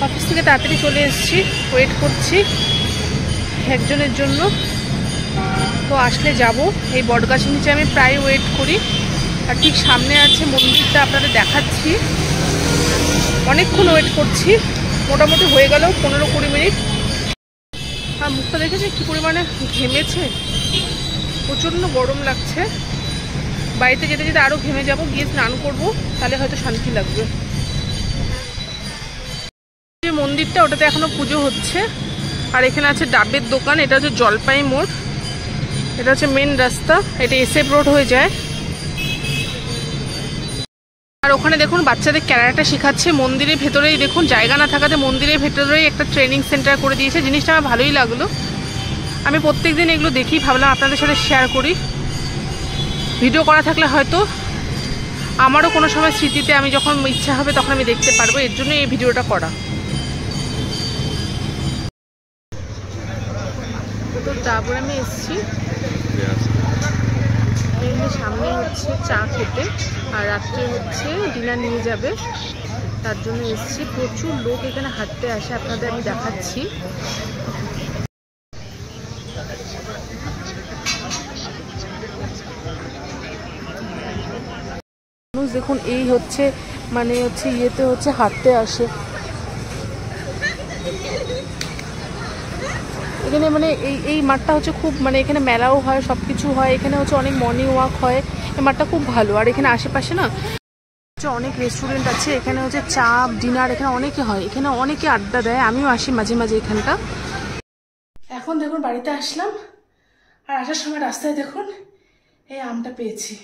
Office থেকে তাড়াতাড়ি চলে এসেছি, ওয়েট করছি একজনের জন্য। তো আসলে যাব। এই বটগাছের নিচে আমি প্রায় ওয়েট করি। আর ঠিক সামনে আছে মন্দিরটা, আপনাদের দেখাচ্ছি। অনেকক্ষণ ওয়েট করছি, মোটামুটি হয়ে গেল 15-20 মিনিট। আর মুখটা দেখেছে কি পরিমাণে ঘেমেছে, প্রচণ্ড গরম লাগছে। বাড়িতে যেতে যেতে আরও ঘেমে যাব, গিয়ে স্নান করবো, তাহলে হয়তো শান্তি লাগবে। যে মন্দিরটা, ওটাতে এখনো পুজো হচ্ছে। আর এখানে আছে ডাবের দোকান। এটা হচ্ছে জলপাই মোড়, এটা হচ্ছে মেন রাস্তা, এটা এসএফ রোড হয়ে যায়। আর ওখানে দেখুন বাচ্চাদের ক্যারাটা শেখাচ্ছে মন্দিরের ভেতরেই। দেখুন জায়গা না থাকাতে মন্দিরের ভেতরেই একটা ট্রেনিং সেন্টার করে দিয়েছে। জিনিসটা আমার ভালোই লাগলো। আমি প্রত্যেকদিন এগুলো দেখি, ভাবলাম আপনাদের সাথে শেয়ার করি। ভিডিও করা থাকলে হয়তো আমারও কোনো সময় স্মৃতিতে আমি যখন ইচ্ছা হবে তখন আমি দেখতে পারবো, এর জন্য এই ভিডিওটা করা। তো তারপরে আমি এসেছি মেনলি সামনে হচ্ছে চা খেতে, আর রাত্রে হচ্ছে ডিনার নিয়ে যাবে, তার জন্য এসেছি। প্রচুর লোক এখানে হাঁটতে আসে, আপনাদের আমি দেখাচ্ছি। মানুষ দেখুন, এই হচ্ছে মানে হচ্ছে ইয়েতে হচ্ছে হাঁটতে আসে এখানে। মানে এই মাঠটা হচ্ছে খুব, মানে এখানে মেলাও হয়, সব কিছু হয়। এখানে হচ্ছে অনেক মর্নিং ওয়াক হয়। এই মাঠটা খুব ভালো। আর এখানে আশেপাশে না অনেক রেস্টুরেন্ট আছে। এখানে হচ্ছে চা ডিনার এখানে অনেকে হয়, এখানে অনেকে আড্ডা দেয়। আমিও আসি মাঝে মাঝে এখানটা। এখন দেখুন বাড়িতে আসলাম, আর আসার সময় রাস্তায় দেখুন এই আমটা পেয়েছি।